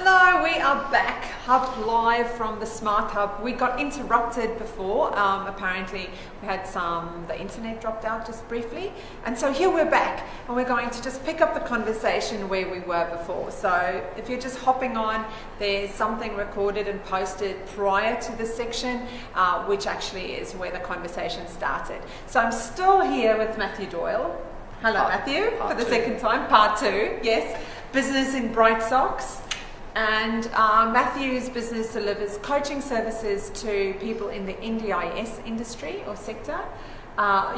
Hello, we are back up live from the SmartHub. We got interrupted before. Apparently we had the internet dropped out just briefly. And so here we're back and we're going to just pick up the conversation where we were before. So if you're just hopping on, there's something recorded and posted prior to this section, which actually is where the conversation started. So I'm still here with Matthew Doyle. Hello, Matthew, for the second time, part two, yes. Business in Bright Socks. And Matthew's business delivers coaching services to people in the NDIS industry or sector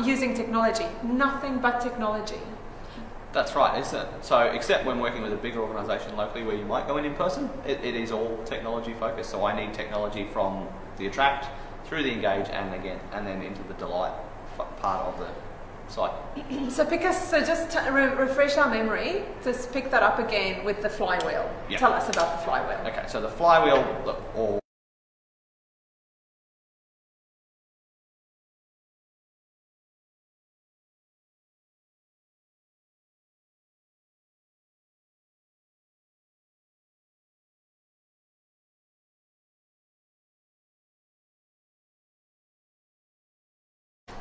using technology, nothing but technology. That's right, isn't it? So except when working with a bigger organisation locally where you might go in person, it is all technology focused. So I need technology from the attract through the engage and then into the delight part of the site. So just to refresh our memory, just pick that up again with the flywheel. Yep. Tell us about the flywheel. Okay, so the flywheel, or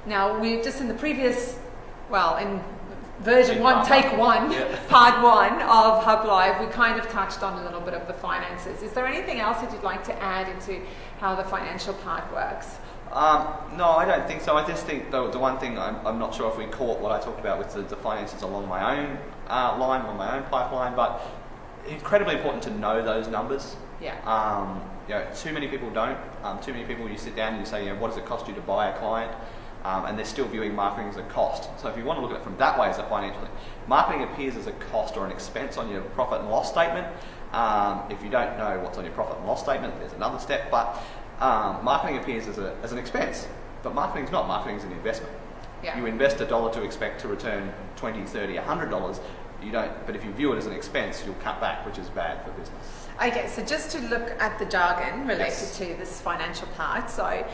now, we're just in the previous, in version one, take one, part one of Hub Live, we kind of touched on a little bit of the finances. Is there anything else that you'd like to add into how the financial part works? No, I don't think so. I just think the one thing, I'm not sure if we caught what I talked about with the finances along my own line, on my own pipeline, but incredibly important to know those numbers. Yeah. Too many people don't. Too many people, you sit down and you say, what does it cost you to buy a client? And they're still viewing marketing as a cost. So if you want to look at it from that way as a financial thing, marketing appears as a cost or an expense on your profit and loss statement. If you don't know what's on your profit and loss statement, there's another step. But marketing appears as an expense. But marketing's not. Marketing's an investment. Yeah. You invest $1 to expect to return $20, $30, $100. You don't. But if you view it as an expense, you'll cut back, which is bad for business. Okay, so just to look at the jargon related to this financial part. So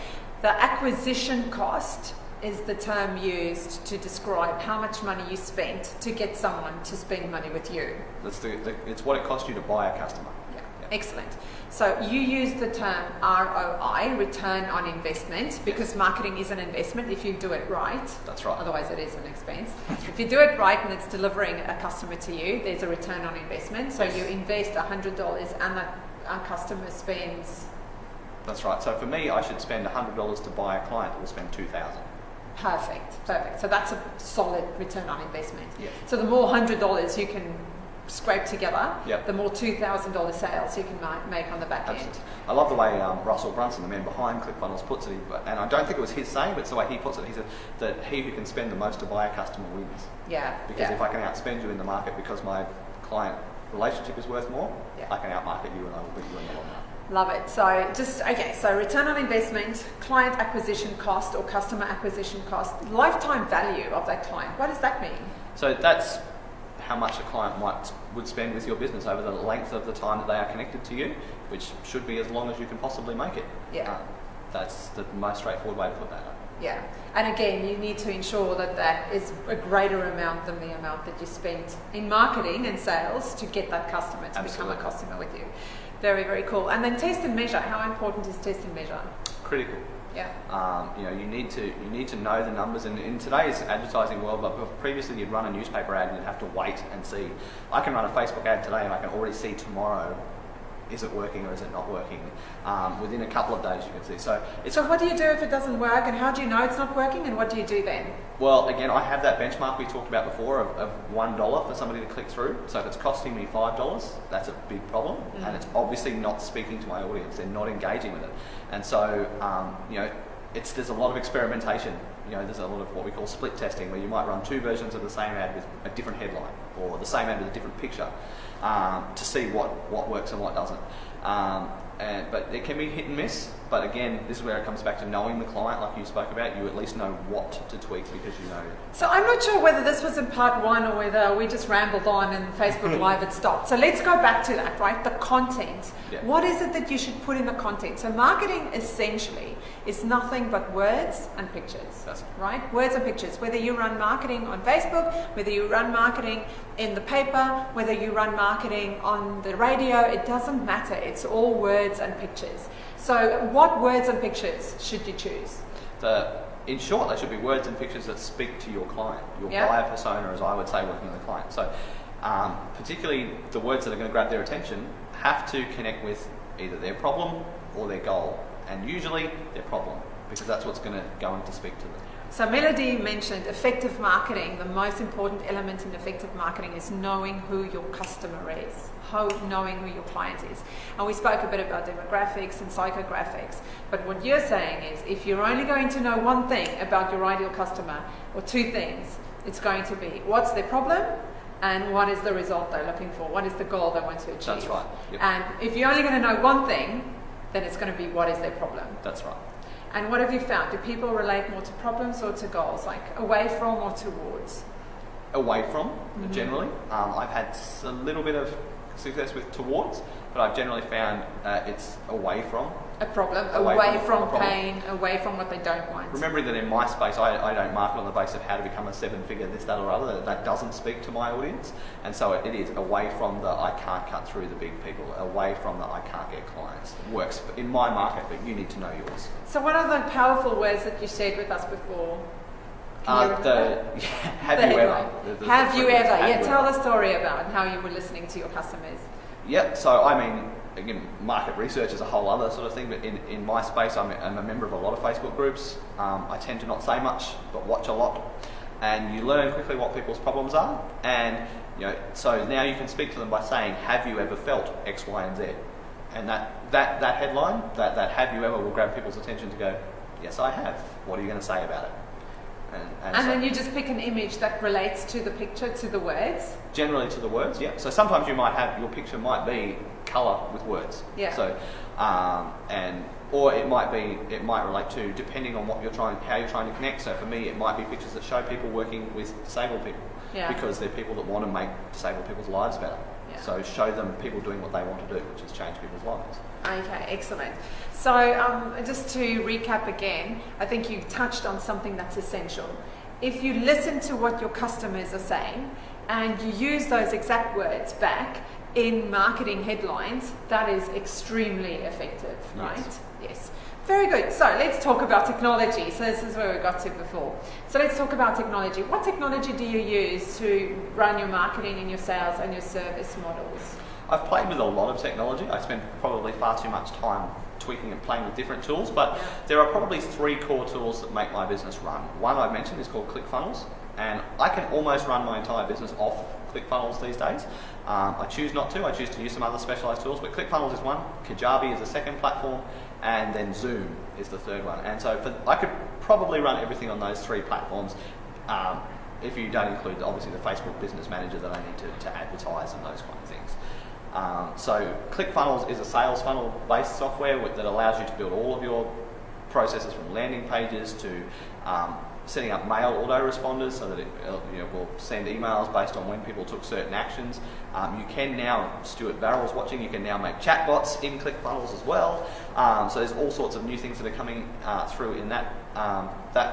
the acquisition cost is the term used to describe how much money you spent to get someone to spend money with you. It's what it costs you to buy a customer. Yeah. Excellent. So you use the term ROI, return on investment, because marketing is an investment if you do it right. That's right. Otherwise it is an expense. If you do it right and it's delivering a customer to you, there's a return on investment. So you invest $100 and our customer spends... That's right. So for me, I should spend $100 to buy a client that will spend $2,000. Perfect. So that's a solid return on investment. Yeah. So the more $100 you can scrape together, yep, the more $2,000 sales you can make on the back end. I love the way Russell Brunson, the man behind ClickFunnels, puts it, and I don't think it was his saying, but it's the way he puts it. He said that he who can spend the most to buy a customer wins. Yeah. Because if I can outspend you in the market because my client relationship is worth more, I can outmarket you and I will beat you in the long run. Love it. So return on investment, client acquisition cost or customer acquisition cost, lifetime value of that client. What does that mean? So that's how much a client would spend with your business over the length of the time that they are connected to you, which should be as long as you can possibly make it. Yeah. That's the most straightforward way to put that up. Yeah. And again, you need to ensure that is a greater amount than the amount that you spent in marketing and sales to get that customer to become a customer with you. Very, very cool. And then test and measure. How important is test and measure? Critical. Yeah. You need to know the numbers. And in today's advertising world, but previously you'd run a newspaper ad and you'd have to wait and see. I can run a Facebook ad today and I can already see tomorrow, is it working or is it not working? Within a couple of days you can see. So what do you do if it doesn't work, and how do you know it's not working, and what do you do then? Well, again, I have that benchmark we talked about before of $1 for somebody to click through. So if it's costing me $5, that's a big problem, and it's obviously not speaking to my audience. They're not engaging with it, and so there's a lot of experimentation. There's a lot of what we call split testing, where you might run two versions of the same ad with a different headline, or the same ad with a different picture, to see what works and what doesn't. But it can be hit and miss. But again, this is where it comes back to knowing the client, like you spoke about. You at least know what to tweak because you know. So I'm not sure whether this was in part one or whether we just rambled on and Facebook Live had stopped. So let's go back to that, right? The content. Yeah. What is it that you should put in the content? So marketing essentially is nothing but words and pictures, That's right? Words and pictures. Whether you run marketing on Facebook, whether you run marketing in the paper, whether you run marketing on the radio, it doesn't matter. It's all words and pictures. So what words and pictures should you choose? In short, they should be words and pictures that speak to your client, your Yeah. buyer persona, as I would say, working with a client. So particularly the words that are going to grab their attention have to connect with either their problem or their goal, and usually their problem, because that's what's going to speak to them. So Melody mentioned effective marketing. The most important element in effective marketing is knowing who your customer is, knowing who your client is. And we spoke a bit about demographics and psychographics. But what you're saying is if you're only going to know one thing about your ideal customer, or two things, it's going to be what's their problem and what is the result they're looking for, what is the goal they want to achieve. That's right. Yep. And if you're only going to know one thing, then it's going to be what is their problem. That's right. And what have you found? Do people relate more to problems or to goals, like away from or towards? Away from, generally. I've had a little bit of success with towards, but I've generally found it's away from. A problem, Away from from a problem. pain, away from what they don't want. Remembering that in my space, I don't market on the basis of how to become a seven-figure this, that, or other. That doesn't speak to my audience. And so it is away from the I can't cut through the big people, away from the I can't get clients. It works in my market, but you need to know yours. So what are the powerful words that you shared with us before? Can you remember? Have The you headline. ever? Have you ever? Have Yeah, you tell ever. the story about how you were listening to your customers. Yep, so I mean, again, market research is a whole other sort of thing, but in my space, I'm a member of a lot of Facebook groups. I tend to not say much, but watch a lot. And you learn quickly what people's problems are. And, so now you can speak to them by saying, have you ever felt X, Y, and Z? And that headline, that have you ever will grab people's attention to go, yes, I have. What are you going to say about it? And so then you just pick an image that relates to the picture, to the words. generally to the words, yeah. So sometimes you might have, your picture might be colour with words. Yeah. So, or it might relate to, depending on how you're trying to connect. So for me, it might be pictures that show people working with disabled people. Yeah. Because they're people that want to make disabled people's lives better. Yeah. So show them people doing what they want to do, which is change people's lives. Okay, excellent. So just to recap again, I think you touched on something that's essential. If you listen to what your customers are saying and you use those exact words back in marketing headlines, that is extremely effective, right? Yes. Very good. So let's talk about technology. So this is where we got to before. So let's talk about technology. What technology do you use to run your marketing and your sales and your service models? I've played with a lot of technology. I spend probably far too much time tweaking and playing with different tools, but there are probably three core tools that make my business run. One I've mentioned is called ClickFunnels, and I can almost run my entire business off ClickFunnels these days. I choose not to. I choose to use some other specialised tools, but ClickFunnels is one, Kajabi is the second platform, and then Zoom is the third one. And so I could probably run everything on those three platforms, if you don't include obviously the Facebook Business Manager that I need to advertise and those kind of things. So ClickFunnels is a sales funnel based software that allows you to build all of your processes from landing pages to setting up mail autoresponders so that it will send emails based on when people took certain actions. You can now, Stuart Barrell's watching, you can now make chatbots in ClickFunnels as well. So there's all sorts of new things that are coming through in that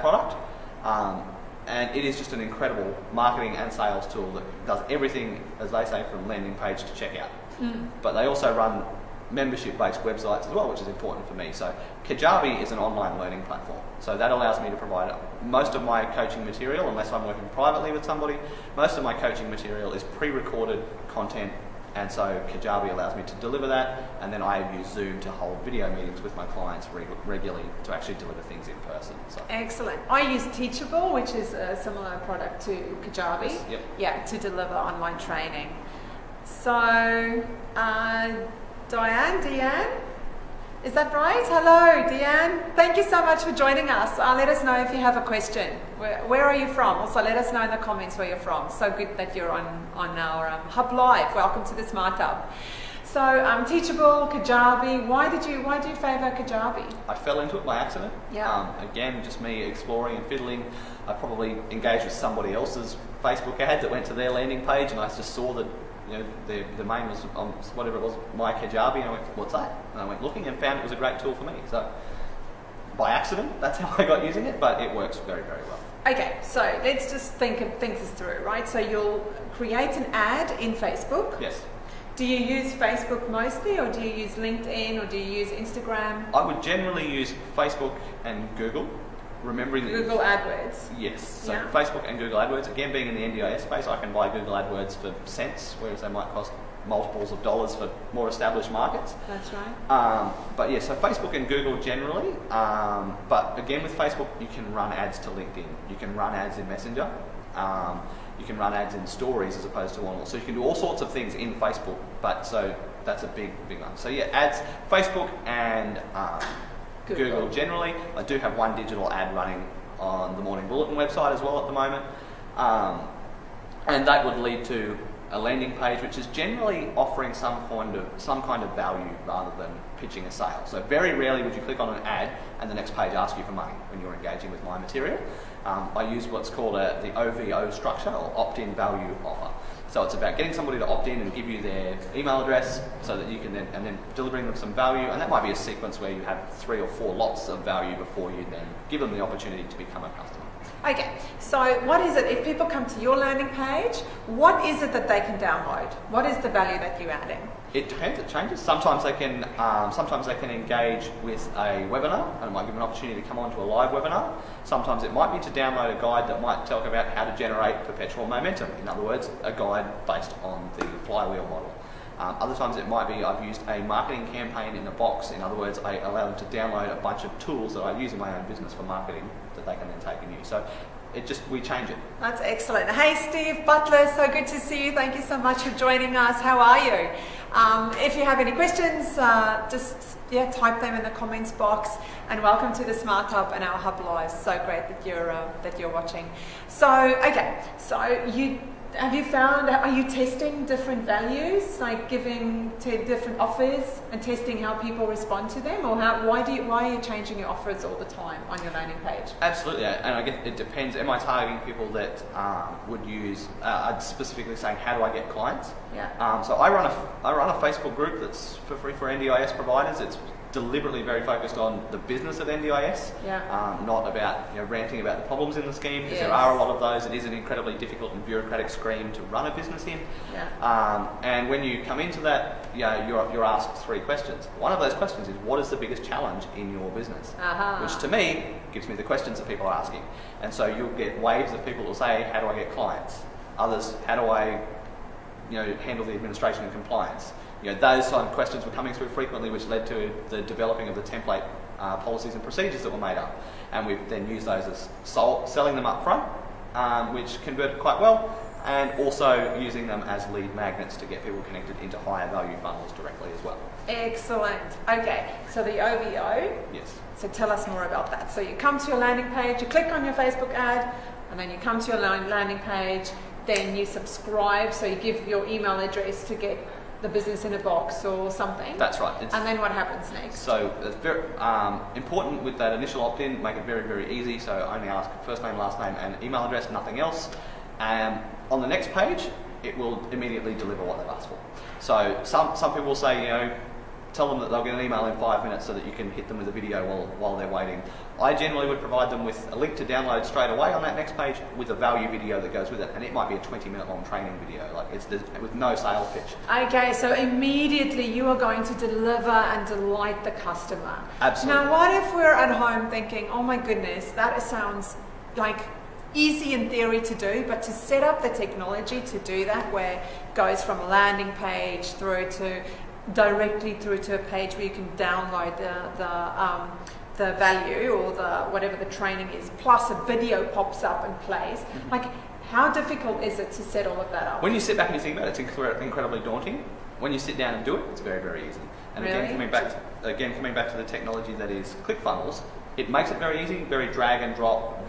product. And it is just an incredible marketing and sales tool that does everything, as they say, from landing page to checkout. But they also run membership-based websites as well, which is important for me. So Kajabi is an online learning platform. So that allows me to provide most of my coaching material, unless I'm working privately with somebody, most of my coaching material is pre-recorded content. And so Kajabi allows me to deliver that, and then I use Zoom to hold video meetings with my clients regularly to actually deliver things in person. So. Excellent. I use Teachable, which is a similar product to Kajabi. Yes, yep. Yeah, to deliver online training. So, Deanne? Is that right? Hello, Deanne. Thank you so much for joining us. Let us know if you have a question. Where are you from? Also, let us know in the comments where you're from. So good that you're on our Hub Live. Welcome to the SmartHub. So, Teachable, Kajabi. Why do you favour Kajabi? I fell into it by accident. Yeah. Again, just me exploring and fiddling. I probably engaged with somebody else's Facebook ad that went to their landing page, and I just saw that the domain was on whatever it was, my Kajabi, and I went, what's that? And I went looking and found it was a great tool for me. So by accident. That's how I got using it, but it works very, very well. Okay, so let's just think this through, right? So you'll create an ad in Facebook. Yes. Do you use Facebook mostly, or do you use LinkedIn, or do you use Instagram? I would generally use Facebook and Google. Remembering Google AdWords. Yes, so Yeah. Facebook and Google AdWords. Again, being in the NDIS space, I can buy Google AdWords for cents, whereas they might cost multiples of dollars for more established markets. That's right. But yeah, so Facebook and Google generally. But again, with Facebook, you can run ads to LinkedIn. You can run ads in Messenger. You can run ads in stories as opposed to one. So you can do all sorts of things in Facebook. But so that's a big one. So yeah, ads, Facebook and Google generally. I do have one digital ad running on the Morning Bulletin website as well at the moment. And that would lead to a landing page which is generally offering some kind of value rather than pitching a sale. So very rarely would you click on an ad and the next page ask you for money when you're engaging with my material. I use what's called the OVO structure, or opt-in value offer. So it's about getting somebody to opt in and give you their email address so that you can then delivering them some value, and that might be a sequence where you have 3 or 4 lots of value before you then give them the opportunity to become a customer. Okay, so what is it, if people come to your landing page, what is it that they can download? What is the value that you're adding? It depends, it changes. Sometimes they can engage with a webinar, and it might give them an opportunity to come onto a live webinar. Sometimes it might be to download a guide that might talk about how to generate perpetual momentum. In other words, a guide based on the flywheel model. Other times it might be I've used a marketing campaign in a box. In other words, I allow them to download a bunch of tools that I use in my own business for marketing that they can then take and use. So we change it. That's excellent. Hey, Steve Butler, so good to see you. Thank you so much for joining us. How are you? If you have any questions, type them in the comments box. And welcome to the SmartHub and our Hub Live. So great that you're watching. So okay, have you found, are you testing different values, like giving to different offers and testing how people respond to them, or why are you changing your offers all the time on your landing page? Absolutely, and I guess it depends. Am I targeting people that would use, specifically saying, how do I get clients? Yeah. So I run a Facebook group that's for free for NDIS providers. It's deliberately very focused on the business of NDIS, not about ranting about the problems in the scheme, because there are a lot of those. It is an incredibly difficult and bureaucratic scheme to run a business in. And when you come into that, you're asked 3 questions. One of those questions is, what is the biggest challenge in your business? Which to me gives me the questions that people are asking. And so you'll get waves of people who will say, how do I get clients? Others, how do I handle the administration and compliance? Those kind of questions were coming through frequently, which led to the developing of the template policies and procedures that were made up. And we've then used those as selling them up front, which converted quite well, and also using them as lead magnets to get people connected into higher value funnels directly as well. Excellent. Okay, so the OVO. Yes. So tell us more about that. So you come to your landing page, you click on your Facebook ad, and then you come to your landing page, then you subscribe, so you give your email address to get the business in a box or something. That's right. And then what happens next? So it's very important with that initial opt-in, make it very, very easy. So only ask first name, last name and email address, nothing else. On the next page, it will immediately deliver what they've asked for. So some people will say, tell them that they'll get an email in 5 minutes so that you can hit them with a video while they're waiting. I generally would provide them with a link to download straight away on that next page with a value video that goes with it, and it might be a 20-minute long training video, with no sales pitch. Okay, so immediately you are going to deliver and delight the customer. Absolutely. Now, what if we're at home thinking, oh my goodness, that sounds like easy in theory to do, but to set up the technology to do that, where it goes from a landing page directly through to a page where you can download the value or whatever the training is, plus a video pops up and plays. How difficult is it to set all of that up? When you sit back and you think about it, it's incredibly daunting. When you sit down and do it, it's very, very easy. And really? Coming back to the technology that is ClickFunnels, it makes it very easy, very drag and drop,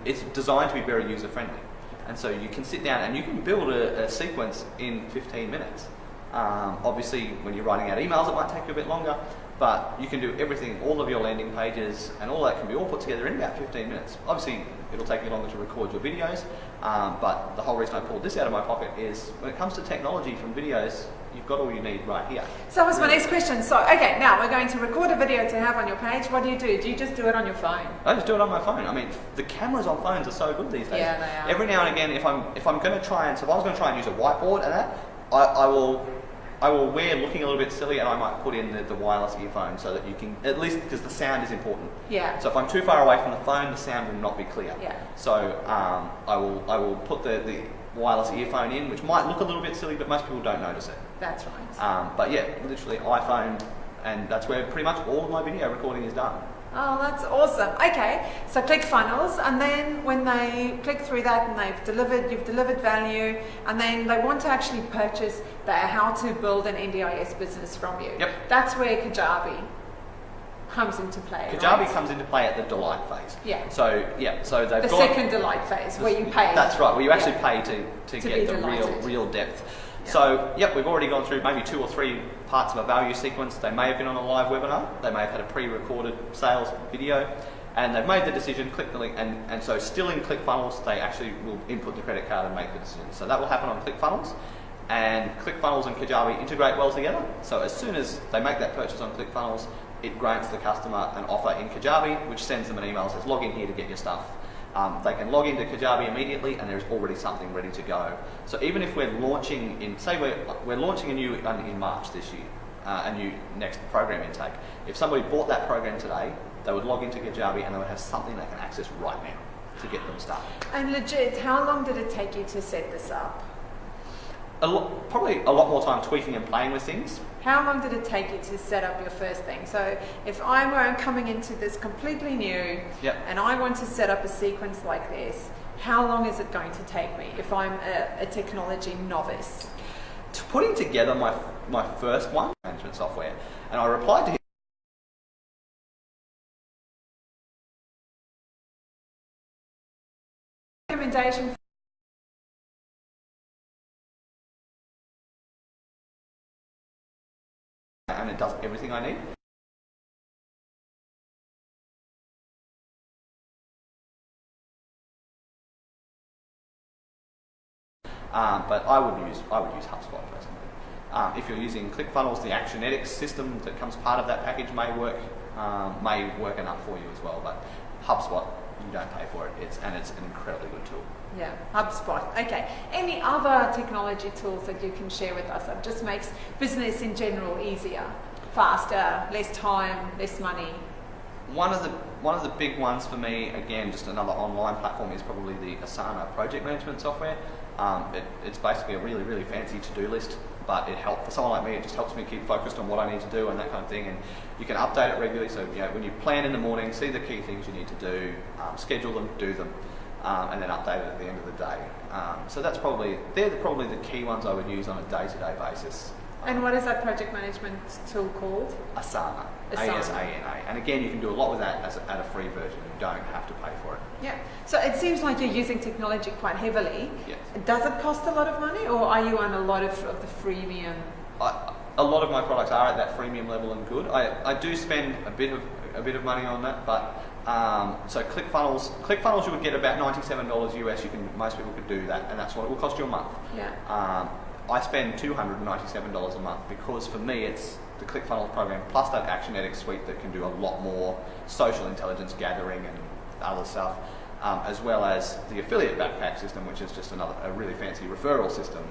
it's designed to be very user friendly. And so you can sit down and you can build a sequence in 15 minutes. Obviously, when you're writing out emails, it might take you a bit longer, but you can do everything, all of your landing pages, and all that can be all put together in about 15 minutes. Obviously, it'll take you longer to record your videos, but the whole reason I pulled this out of my pocket is when it comes to technology from videos, you You've got all you need right here. So that was my next question. So, okay, now we're going to record a video to have on your page. What do? Do you just do it on your phone? I just do it on my phone. I mean, the cameras on phones are so good these days. Yeah, they are. Every now and again, if I'm going to try and, so if I was going to try and use a whiteboard and that, I will wear looking a little bit silly, and I might put in the wireless earphone so that you can, at least because the sound is important. Yeah. So if I'm too far away from the phone, the sound will not be clear. Yeah. So I will put the wireless earphone in, which might look a little bit silly, but most people don't notice it. That's right. But yeah, literally iPhone, and that's where pretty much all of my video recording is done. Oh, that's awesome. Okay, so ClickFunnels, and then when they click through that and you've delivered value, and then they want to actually purchase the how to build an NDIS business from you. Yep. That's where Kajabi comes into play. Kajabi right? comes into play at the delight phase. Yeah. So they've the got second delight phase where you pay. That's right, where you actually pay to be get the delighted. real depth. Yeah. So we've already gone through maybe 2 or 3 parts of a value sequence. They may have been on a live webinar, they may have had a pre-recorded sales video, and they've made the decision, click the link, and so still in ClickFunnels, they actually will input the credit card and make the decision. So that will happen on ClickFunnels, and ClickFunnels and Kajabi integrate well together. So as soon as they make that purchase on ClickFunnels, it grants the customer an offer in Kajabi, which sends them an email that says, log in here to get your stuff. They can log into Kajabi immediately, and there's already something ready to go. So even if we're launching we're launching a new in March this year, a new next program intake. If somebody bought that program today, they would log into Kajabi and they would have something they can access right now to get them started. And legit, how long did it take you to set this up? Probably a lot more time tweaking and playing with things. How long did it take you to set up your first thing? So if I were coming into this completely new, Yep. and I want to set up a sequence like this, how long is it going to take me if I'm a technology novice? Putting together my first one, management software, and I replied to him. Recommendation. And it does everything I need. But I would use HubSpot personally. If you're using ClickFunnels, the Actionetics system that comes part of that package may work enough for you as well. But HubSpot, you don't pay for it. It's an incredibly good tool. Yeah, HubSpot. Okay. Any other technology tools that you can share with us that just makes business in general easier, faster, less time, less money? One of the big ones for me, again, just another online platform, is probably the Asana project management software. It's basically a really, really fancy to-do list, but it helps for someone like me. It just helps me keep focused on what I need to do and that kind of thing. And you can update it regularly. So when you plan in the morning, see the key things you need to do, schedule them, do them, and then update it at the end of the day. So they're probably the key ones I would use on a day-to-day basis. And what is that project management tool called? Asana. Asana. ASANA. And again, you can do a lot with that at a free version. You don't have to pay for it. Yeah. So it seems like you're using technology quite heavily. Yes. Does it cost a lot of money, or are you on a lot of the freemium? A lot of my products are at that freemium level and good. I do spend a bit of money on that, but so ClickFunnels you would get about $97 US. Most people could do that, and that's what it will cost you a month. Yeah. I spend $297 a month because for me it's the ClickFunnels program plus that Actionetics suite that can do a lot more social intelligence gathering and other stuff, as well as the affiliate backpack system, which is just a really fancy referral system.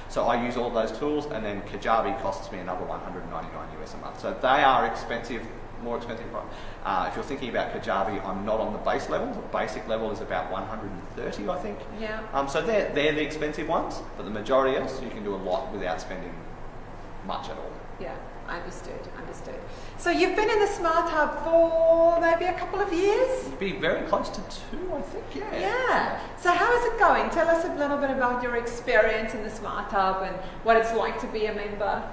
So I use all of those tools, and then Kajabi costs me another $199 US a month. So they are expensive, more expensive. If you're thinking about Kajabi, I'm not on the base level. The basic level is about 130, I think. Yeah. So they're the expensive ones, but the majority else you can do a lot without spending much at all. Yeah, understood. So you've been in the SmartHub for maybe a couple of years? It'd be very close to 2, I think. Yeah. Yeah. So how is it going? Tell us a little bit about your experience in the SmartHub and what it's like to be a member.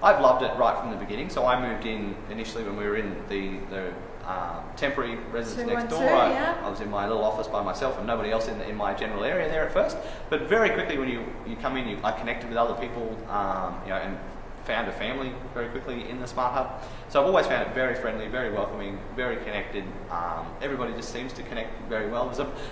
I've loved it right from the beginning. So I moved in initially when we were in the temporary residence next door. I was in my little office by myself and nobody else in my general area there at first. But very quickly when you come in, I connected with other people, and found a family very quickly in the SmartHub. So I've always found it very friendly, very welcoming, very connected. Everybody just seems to connect very well.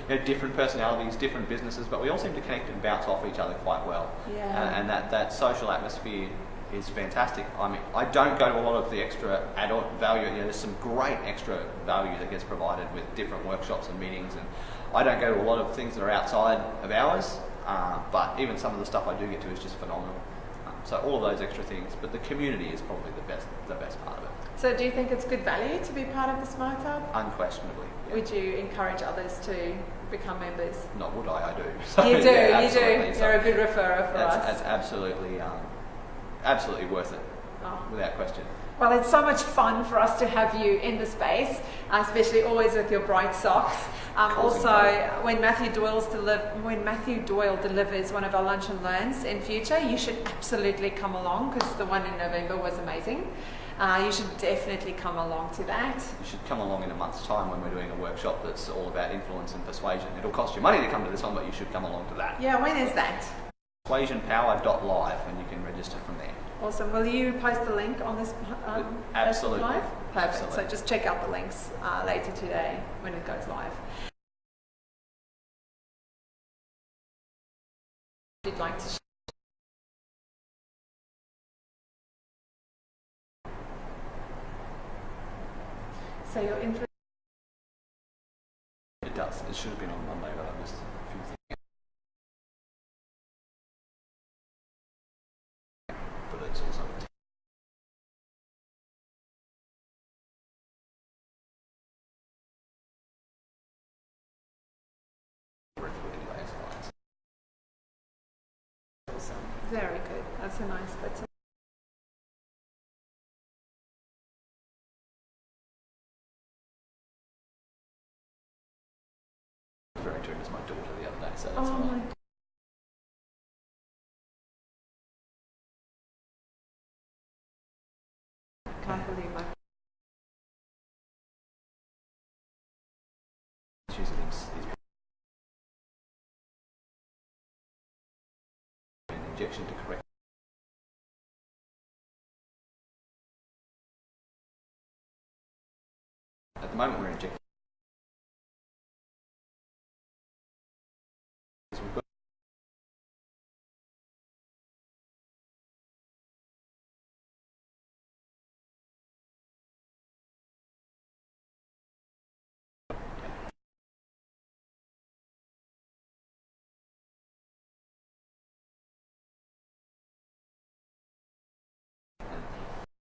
There's different personalities, different businesses, but we all seem to connect and bounce off each other quite well. Yeah. And that social atmosphere is fantastic. I mean, I don't go to a lot of the extra adult value. There's some great extra value that gets provided with different workshops and meetings, and I don't go to a lot of things that are outside of hours, but even some of the stuff I do get to is just phenomenal. So all of those extra things, but the community is probably the best part of it. So do you think it's good value to be part of the SmartHub? Unquestionably. Yeah. Would you encourage others to become members? Not would I do. So, You do, yeah, you do. So You're a good referrer for us. That's absolutely worth it, without question. Well, it's so much fun for us to have you in the space, especially always with your bright socks. Also, when Matthew Doyle delivers one of our lunch and learns in future, you should absolutely come along, because the one in November was amazing. You should definitely come along to that. You should come along in a month's time when we're doing a workshop that's all about influence and persuasion. It'll cost you money to come to this one, but you should come along to that. Yeah, when is that? Persuasionpower.live, and you can register from there. Awesome. Will you post the link on this Absolutely. live? Perfect. Absolutely. So just check out the links later today when it goes live. If you'd like to share. So your influence. It does. It should have been on Monday, but I missed a few things. But it's also Awesome. Very good. That's a nice bit. referring to him as my daughter the other day, so that's Oh fine. my God. Can't believe my. She's an injection to correct. At the moment, we're injecting.